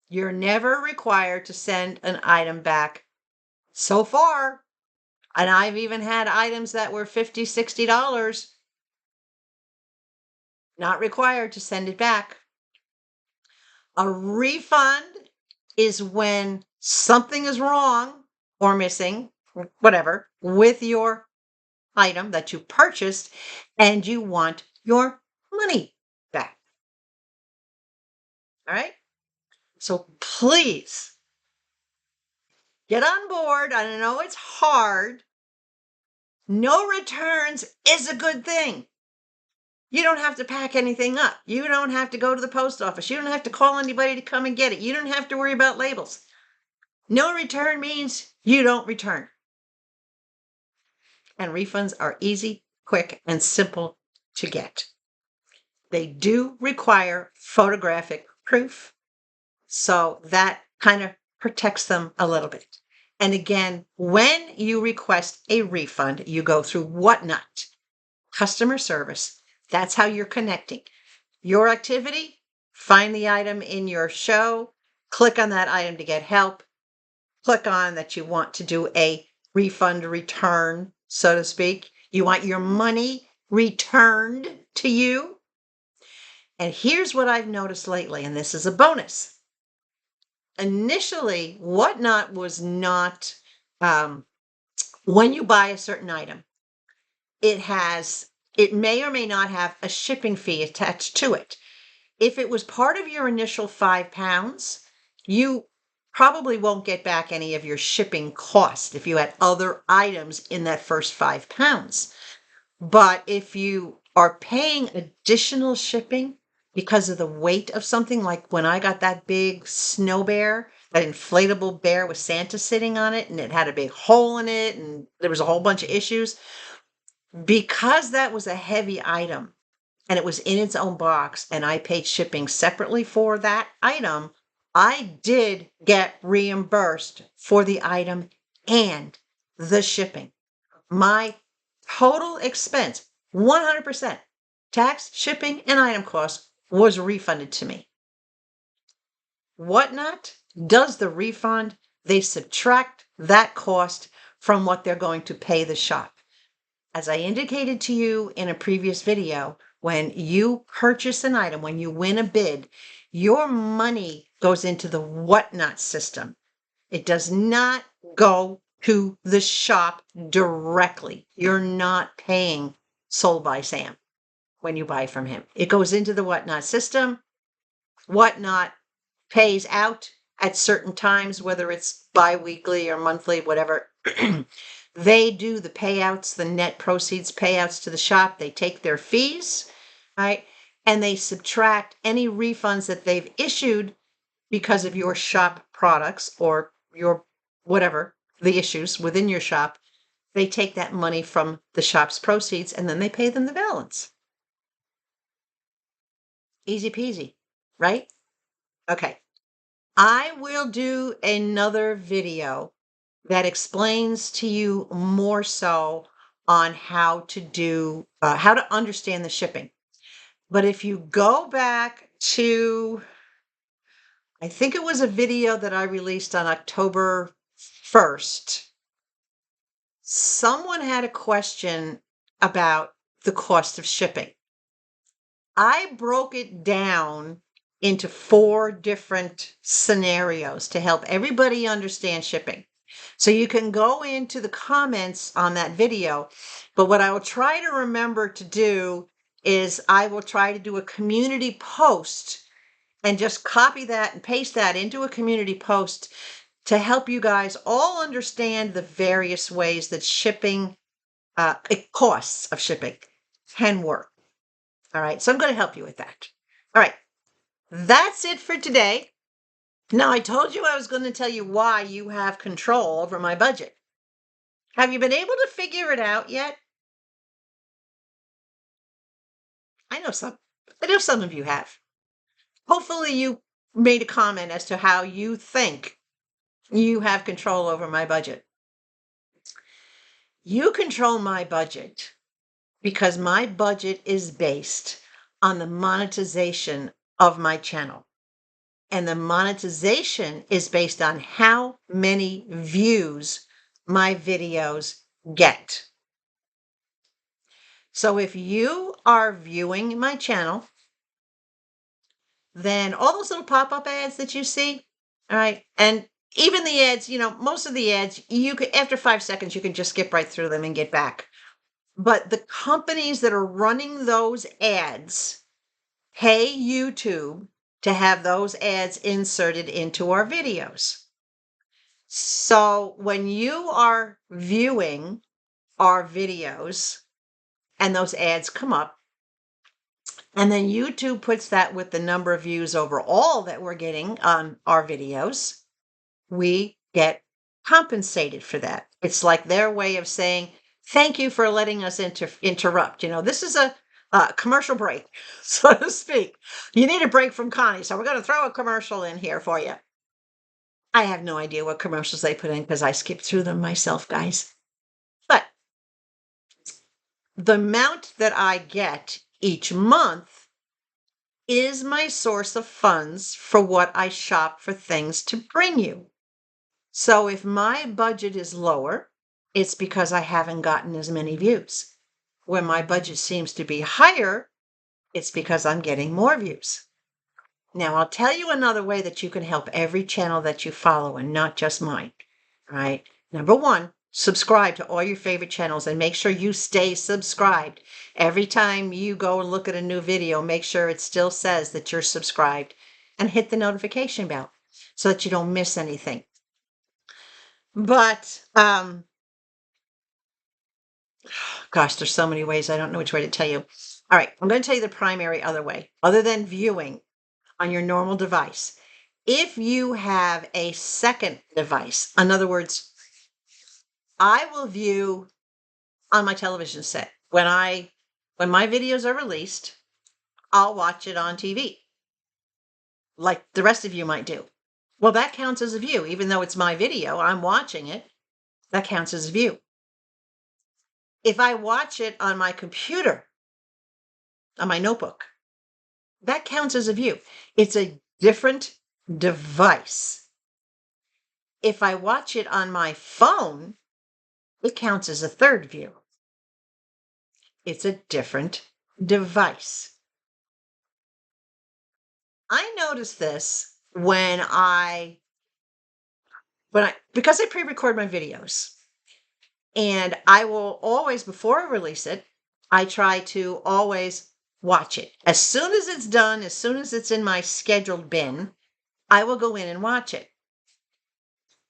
You're never required to send an item back so far. And I've even had items that were $50, $60, not required to send it back. A refund is when something is wrong or missing, whatever, with your item that you purchased and you want your money back. All right? So please get on board. I know it's hard. No returns is a good thing. You don't have to pack anything up. You don't have to go to the post office. You don't have to call anybody to come and get it. You don't have to worry about labels. No return means you don't return. And refunds are easy, quick, and simple to get. They do require photographic proof, so that kind of protects them a little bit. And again, when you request a refund, you go through Whatnot, customer service. That's how you're connecting. Your activity, find the item in your show, click on that item to get help, click on that you want to do a refund return, so to speak. You want your money returned to you. And here's what I've noticed lately, and this is a bonus. Initially, Whatnot was not, when you buy a certain item, it may or may not have a shipping fee attached to it. If it was part of your initial £5, you probably won't get back any of your shipping cost if you had other items in that first £5. But if you are paying additional shipping because of the weight of something, like when I got that big snow bear, that inflatable bear with Santa sitting on it, and it had a big hole in it, and there was a whole bunch of issues, because that was a heavy item and it was in its own box and I paid shipping separately for that item, I did get reimbursed for the item and the shipping. My total expense, 100%, tax, shipping, and item cost, was refunded to me. Whatnot does the refund. They subtract that cost from what they're going to pay the shop. As I indicated to you in a previous video, when you purchase an item, when you win a bid, your money goes into the Whatnot system. It does not go to the shop directly. You're not paying SoldBySam when you buy from him. It goes into the Whatnot system. Whatnot pays out at certain times, whether it's bi-weekly or monthly, whatever. They do the payouts, the net proceeds payouts to the shop. They take their fees, right? And they subtract any refunds that they've issued because of your shop products or your whatever, the issues within your shop. They take that money from the shop's proceeds and then they pay them the balance. Easy peasy, right? Okay. I will do another video that explains to you more so on how to understand the shipping. But if you go back to, I think it was a video that I released on October 1st, someone had a question about the cost of shipping. I broke it down into 4 different scenarios to help everybody understand shipping. So you can go into the comments on that video, but what I will try to remember to do is I will try to do a community post and just copy that and paste that into a community post to help you guys all understand the various ways that shipping, costs of shipping can work. All right, so I'm going to help you with that. All right, that's it for today. Now, I told you I was going to tell you why you have control over my budget. Have you been able to figure it out yet? I know some of you have. Hopefully you made a comment as to how you think You have control over my budget. You control my budget because my budget is based on the monetization of my channel. And the monetization is based on how many views my videos get. So if you are viewing my channel, then all those little pop-up ads that you see, all right, and even the ads, most of the ads, you could, after 5 seconds, you can just skip right through them and get back. But the companies that are running those ads pay YouTube to have those ads inserted into our videos. So when you are viewing our videos and those ads come up, and then YouTube puts that with the number of views overall that we're getting on our videos, we get compensated for that. It's like their way of saying, thank you for letting us interrupt. This is a commercial break, so to speak. You need a break from Connie, so we're going to throw a commercial in here for you. I have no idea what commercials they put in because I skipped through them myself, guys. But the amount that I get each month is my source of funds for what I shop for things to bring you. So if my budget is lower, it's because I haven't gotten as many views. When my budget seems to be higher, it's because I'm getting more views. Now, I'll tell you another way that you can help every channel that you follow and not just mine. All right. Number one, subscribe to all your favorite channels and make sure you stay subscribed. Every time you go and look at a new video, make sure it still says that you're subscribed and hit the notification bell so that you don't miss anything. But, gosh, there's so many ways. I don't know which way to tell you. All right. I'm going to tell you the primary other way, other than viewing on your normal device. If you have a second device, in other words, I will view on my television set. When my videos are released, I'll watch it on TV, like the rest of you might do. Well, that counts as a view. Even though it's my video, I'm watching it. That counts as a view. If I watch it on my computer, on my notebook, that counts as a view. It's a different device. If I watch it on my phone, it counts as a third view. It's a different device. I noticed this because I pre-record my videos, and I will always, before I release it, I try to always watch it. As soon as it's done, as soon as it's in my scheduled bin, I will go in and watch it.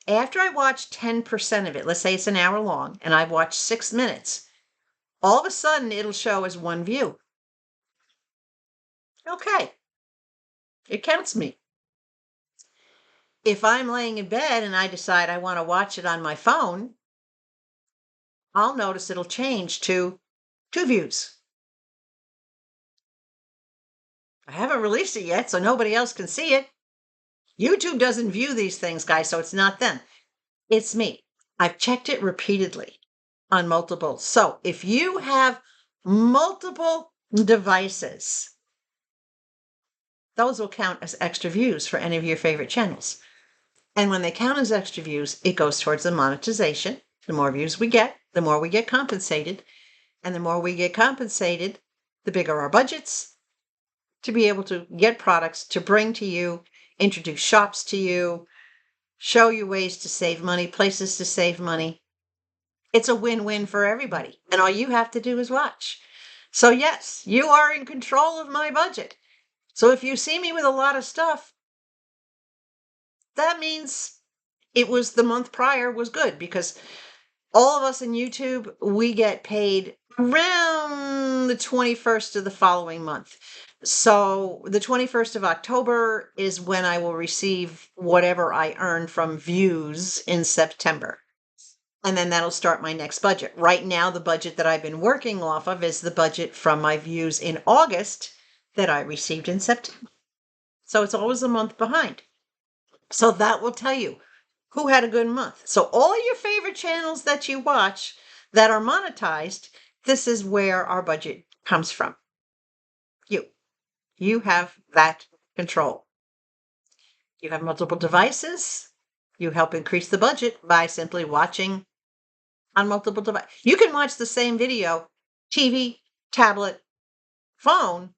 After I watch 10% of it, let's say it's an hour long, and I've watched 6 minutes, all of a sudden it'll show as one view. Okay. It counts me. If I'm laying in bed and I decide I want to watch it on my phone, I'll notice it'll change to 2 views. I haven't released it yet, so nobody else can see it. YouTube doesn't view these things, guys, so it's not them. It's me. I've checked it repeatedly on multiple. So if you have multiple devices, those will count as extra views for any of your favorite channels. And when they count as extra views, it goes towards the monetization. The more views we get, the more we get compensated. And the more we get compensated, the bigger our budgets to be able to get products to bring to you, introduce shops to you, show you ways to save money, places to save money. It's a win-win for everybody. And all you have to do is watch. So yes, you are in control of my budget. So if you see me with a lot of stuff, that means it was the month prior was good, because all of us in YouTube, we get paid around the 21st of the following month. So the 21st of October is when I will receive whatever I earn from views in September. And then that'll start my next budget. Right now, the budget that I've been working off of is the budget from my views in August that I received in September. So it's always a month behind. So that will tell you who had a good month. So all your favorite channels that you watch that are monetized, this is where our budget comes from. You have that control. You have multiple devices. You help increase the budget by simply watching on multiple devices. You can watch the same video, TV, tablet, phone,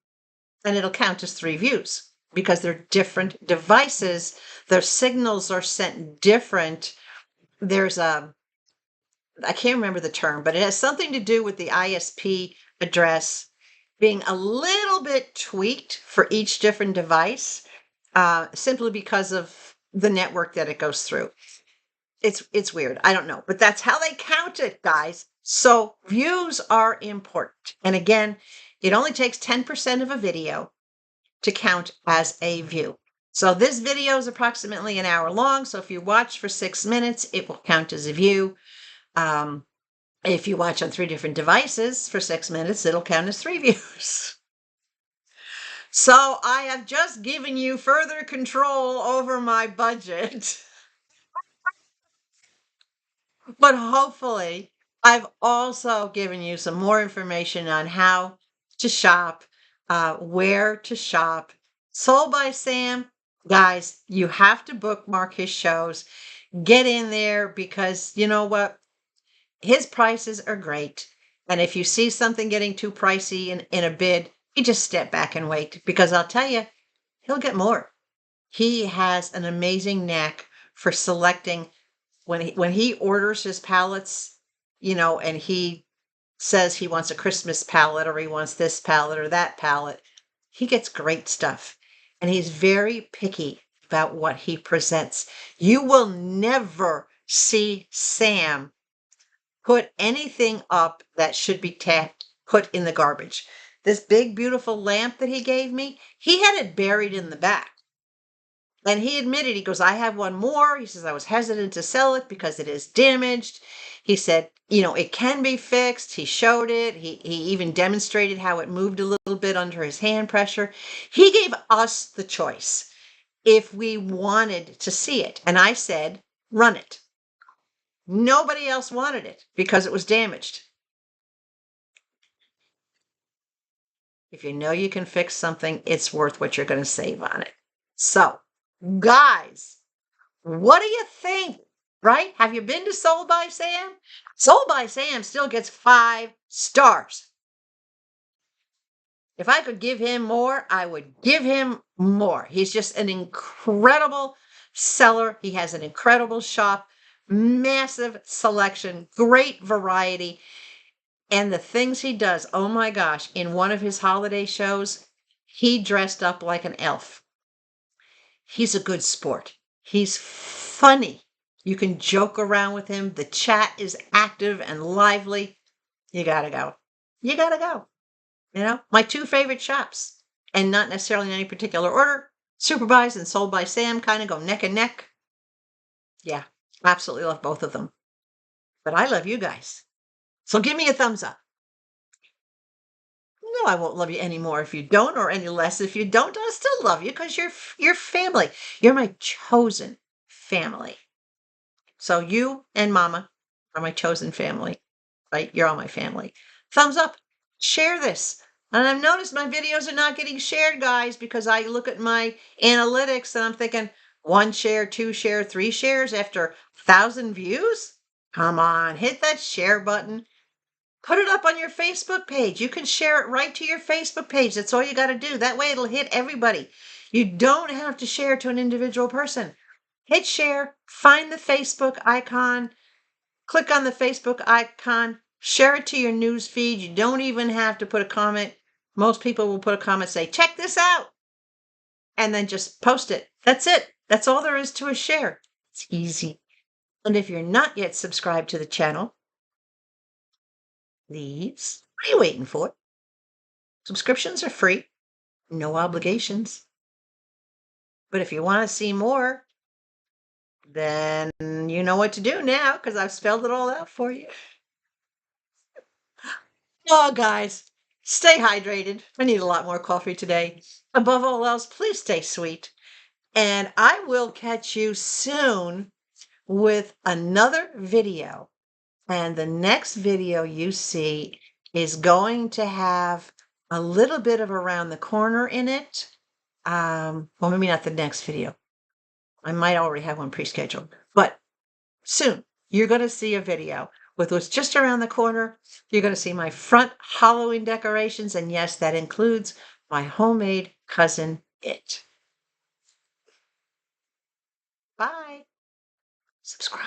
and it'll count as 3 views because they're different devices. Their signals are sent different. There's I can't remember the term, but it has something to do with the ISP address being a little bit tweaked for each different device, simply because of the network that it goes through. It's weird. I don't know, but that's how they count it, guys. So views are important. And again, it only takes 10% of a video to count as a view. So this video is approximately an hour long. So if you watch for 6 minutes, it will count as a view. If you watch on 3 different devices for 6 minutes, it'll count as 3 views. So I have just given you further control over my budget. But hopefully, I've also given you some more information on how to shop, where to shop. SoldBySam, guys, you have to bookmark his shows. Get in there because you know what? His prices are great. And if you see something getting too pricey in a bid, you just step back and wait because I'll tell you, he'll get more. He has an amazing knack for selecting when he orders his palettes, and he says he wants a Christmas palette or he wants this palette or that palette, he gets great stuff. And he's very picky about what he presents. You will never see Sam put anything up that should be put in the garbage. This big, beautiful lamp that he gave me, he had it buried in the back. And he admitted, he goes, I have one more. He says, I was hesitant to sell it because it is damaged. He said, it can be fixed. He showed it. He even demonstrated how it moved a little bit under his hand pressure. He gave us the choice if we wanted to see it. And I said, run it. Nobody else wanted it because it was damaged. If you know you can fix something, it's worth what you're going to save on it. So, guys, what do you think? Right? Have you been to SoldBySam? SoldBySam still gets 5 stars. If I could give him more, I would give him more. He's just an incredible seller. He has an incredible shop, massive selection, great variety. And the things he does, oh my gosh, in one of his holiday shows, he dressed up like an elf. He's a good sport. He's funny. You can joke around with him. The chat is active and lively. You gotta go. You gotta go. My 2 favorite shops, and not necessarily in any particular order, SuperBuys and SoldBySam kind of go neck and neck. Yeah, absolutely love both of them. But I love you guys. So give me a thumbs up. No, I won't love you any more if you don't, or any less if you don't. I'll still love you because you're family. You're my chosen family. So you and Mama are my chosen family, right? You're all my family. Thumbs up. Share this. And I've noticed my videos are not getting shared, guys, because I look at my analytics and I'm thinking 1 share, 2 share, 3 shares after 1,000 views. Come on, hit that share button. Put it up on your Facebook page. You can share it right to your Facebook page. That's all you got to do. That way it'll hit everybody. You don't have to share to an individual person. Hit share, find the Facebook icon, click on the Facebook icon, share it to your news feed. You don't even have to put a comment. Most people will put a comment, say, check this out, and then just post it. That's it. That's all there is to a share. It's easy. And if you're not yet subscribed to the channel, please, what are you waiting for? Subscriptions are free, no obligations. But if you want to see more, then you know what to do now because I've spelled it all out for you. Oh, guys, stay hydrated. I need a lot more coffee today. Above all else, please stay sweet. And I will catch you soon with another video. And the next video you see is going to have a little bit of around the corner in it. Well, maybe not the next video. I might already have one pre-scheduled, but soon you're going to see a video with what's just around the corner. You're going to see my front Halloween decorations. And yes, that includes my homemade cousin It. Bye. Subscribe.